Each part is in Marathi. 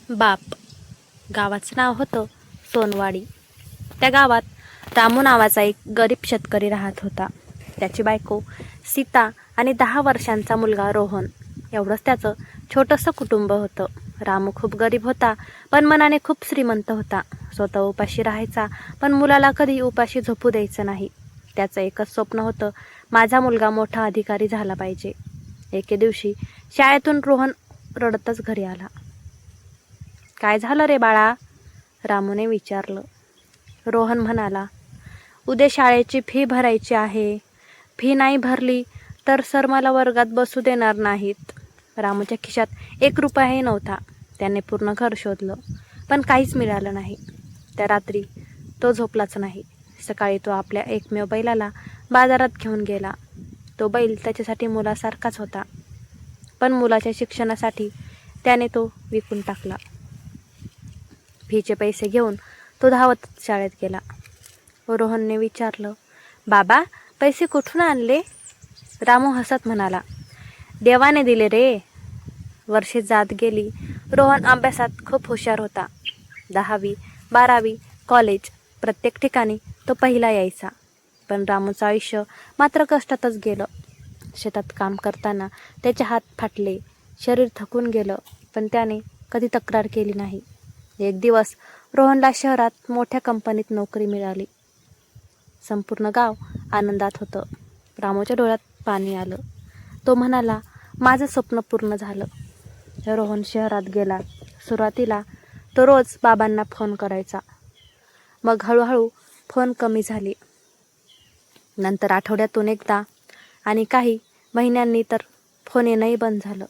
बाप. गावाचं नाव होतं सोनवाडी. त्या गावात रामू नावाचा एक गरीब शेतकरी राहत होता. त्याची बायको सीता आणि 10 वर्षांचा मुलगा रोहन, एवढंच त्याचं छोटंसं कुटुंब होतं. रामू खूप गरीब होता, पण मनाने खूप श्रीमंत होता. स्वतः उपाशी राहायचा, पण मुलाला कधी उपाशी झोपू द्यायचं नाही. त्याचं एकच स्वप्न होतं, माझा मुलगा मोठा अधिकारी झाला पाहिजे. एके दिवशी शाळेतून रोहन रडतच घरी आला. काय झालं रे बाळा? रामूने विचारलं. रोहन म्हणाला, उद्या शाळेची फी भरायची आहे. फी नाही भरली तर सर मला वर्गात बसू देणार नाहीत. रामूच्या खिशात 1 रुपयाही नव्हता. त्याने पूर्ण घर शोधलं, पण काहीच मिळालं नाही. त्या रात्री तो झोपलाच नाही. सकाळी तो आपल्या एकमेव बैलाला बाजारात घेऊन गेला. तो बैल त्याच्यासाठी मुलासारखाच होता, पण मुलाच्या शिक्षणासाठी त्याने तो विकून टाकला. फीचे पैसे घेऊन तो धावत शाळेत गेला. रोहनने विचारलं, बाबा, पैसे कुठून आणले? रामू हसत म्हणाला, देवाने दिले रे. वर्षे जात गेली. रोहन अभ्यासात खूप हुशार होता. 10वी, 12वी, कॉलेज, प्रत्येक ठिकाणी तो पहिला यायचा. पण रामूचं आयुष्य मात्र कष्टातच गेलं. शेतात काम करताना त्याचे हात फाटले, शरीर थकून गेलं, पण त्याने कधी तक्रार केली नाही. एक दिवस रोहनला शहरात मोठ्या कंपनीत नोकरी मिळाली. संपूर्ण गाव आनंदात होतं. रामूच्या डोळ्यात पाणी आलं. तो म्हणाला, माझं स्वप्न पूर्ण झालं. रोहन शहरात गेला. सुरुवातीला तो रोज बाबांना फोन करायचा. मग हळूहळू फोन कमी झाले. नंतर आठवड्यातून एकदा आणि काही महिन्यांनी तर फोन येणंही बंद झालं.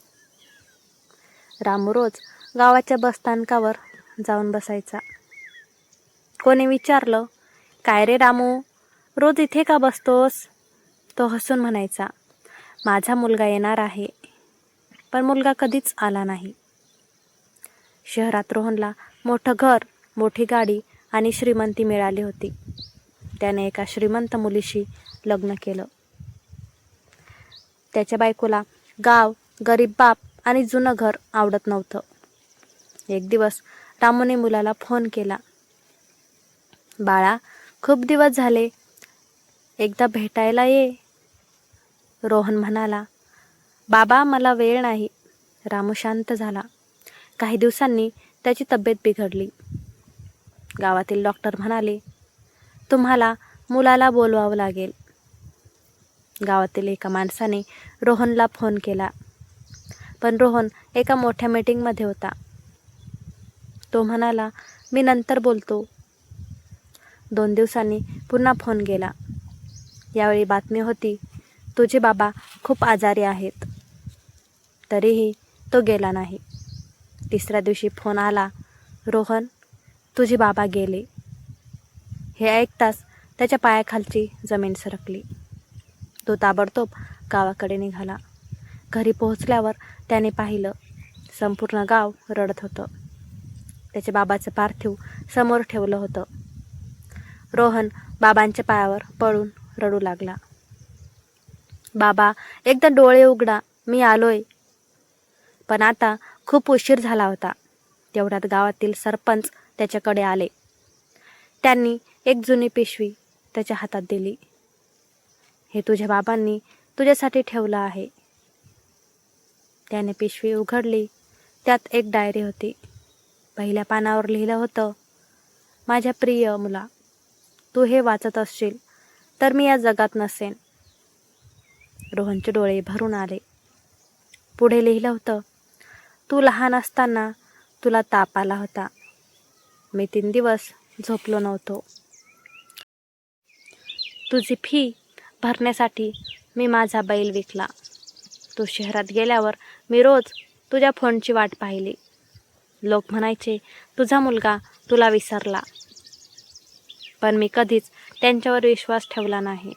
रामू रोज गावाच्या बसस्थानकावर जाऊन बसायचा. कोणी विचारलं, काय रे रामू, रोज इथे का बसतोस? तो हसून म्हणायचा, माझा मुलगा येणार आहे. पण मुलगा कधीच आला नाही. शहरात रोहनला मोठं घर, मोठी गाडी आणि श्रीमंती मिळाली होती. त्याने एका श्रीमंत मुलीशी लग्न केलं. त्याच्या बायकोला गाव, गरीब बाप आणि जुनं घर आवडत नव्हतं. एक दिवस रामूने मुलाला फोन केला. बाळा, खूप दिवस झाले, एकदा भेटायला ये. रोहन म्हणाला, बाबा, मला वेळ नाही. रामू शांत झाला. काही दिवसांनी त्याची तब्येत बिघडली. गावातील डॉक्टर म्हणाले, तुम्हाला मुलाला बोलवावं लागेल. गावातील एका माणसाने रोहनला फोन केला, पण रोहन एका मोठ्या मीटिंगमध्ये होता. तो म्हणाला, मी नंतर बोलतो. 2 दिवसांनी पुन्हा फोन गेला. यावेळी बातमी होती, तुझे बाबा खूप आजारी आहेत. तरीही तो गेला नाही. 3ऱ्या दिवशी फोन आला, रोहन, तुझे बाबा गेले. हे ऐकताच त्याच्या पायाखालची जमीन सरकली. तो ताबडतोब गावाकडे निघाला. घरी पोहोचल्यावर त्याने पाहिलं, संपूर्ण गाव रडत होतं. त्याच्या बाबाचं पार्थिव समोर ठेवलं होतं. रोहन बाबांच्या पायावर पडून रडू लागला. बाबा, एकदा डोळे उघडा, मी आलोय. पण आता खूप उशीर झाला होता. तेवढ्यात गावातील सरपंच त्याच्याकडे आले. त्यांनी एक जुनी पिशवी त्याच्या हातात दिली. हे तुझ्या बाबांनी तुझ्यासाठी ठेवलं आहे. त्याने पिशवी उघडली. त्यात एक डायरी होती. पहिल्या पानावर लिहिलं होतं, माझ्या प्रिय मुला, तू हे वाचत असशील तर मी या जगात नसेन. रोहनचे डोळे भरून आले. पुढे लिहिलं होतं, तू लहान असताना तुला ताप आला होता. मी 3 दिवस झोपलो नव्हतो. तुझी फी भरण्यासाठी मी माझा बैल विकला. तू शहरात गेल्यावर मी रोज तुझ्या फोनची वाट पाहिली. लोक म्हणायचे, तुझा मुलगा तुला विसरला. पण मी कधीच त्यांच्यावर विश्वास ठेवला नाही.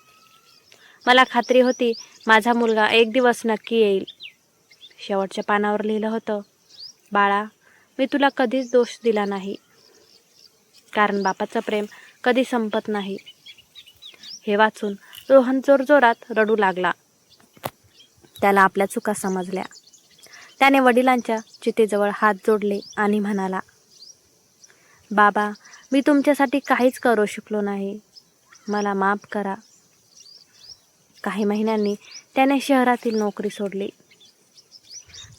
मला खात्री होती, माझा मुलगा एक दिवस नक्की येईल. शेवटच्या पानावर लिहिलं होतं, बाळा, मी तुला कधीच दोष दिला नाही, कारण बापाचं प्रेम कधी संपत नाही. हे वाचून रोहन जोरजोरात रडू लागला. त्याला आपल्या चुका समजल्या. त्याने वडिलांच्या चितेजवळ हात जोडले आणि म्हणाला, बाबा, मी तुमच्यासाठी काहीच करू शकलो नाही. मला माफ करा. काही महिन्यांनी त्याने शहरातील नोकरी सोडली.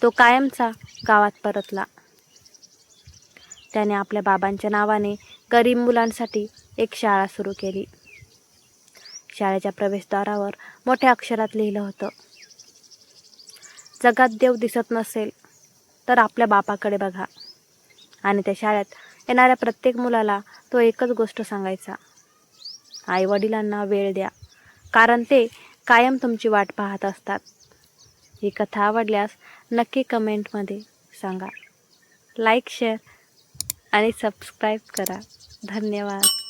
तो कायमचा गावात परतला. त्याने आपल्या बाबांच्या नावाने गरीब मुलांसाठी एक शाळा सुरू केली. शाळेच्या प्रवेशद्वारावर मोठ्या अक्षरात लिहिलं होतं, जगात देव दिसत नसेल तर आपल्या बापाकडे बघा. आणि त्या शाळेत येणाऱ्या प्रत्येक मुलाला तो एकच गोष्ट सांगायचा, आई वडिलांना वेळ द्या, कारण ते कायम तुमची वाट पाहत असतात. ही कथा आवडल्यास नक्की कमेंटमध्ये सांगा. लाईक, शेअर आणि सबस्क्राईब करा. धन्यवाद.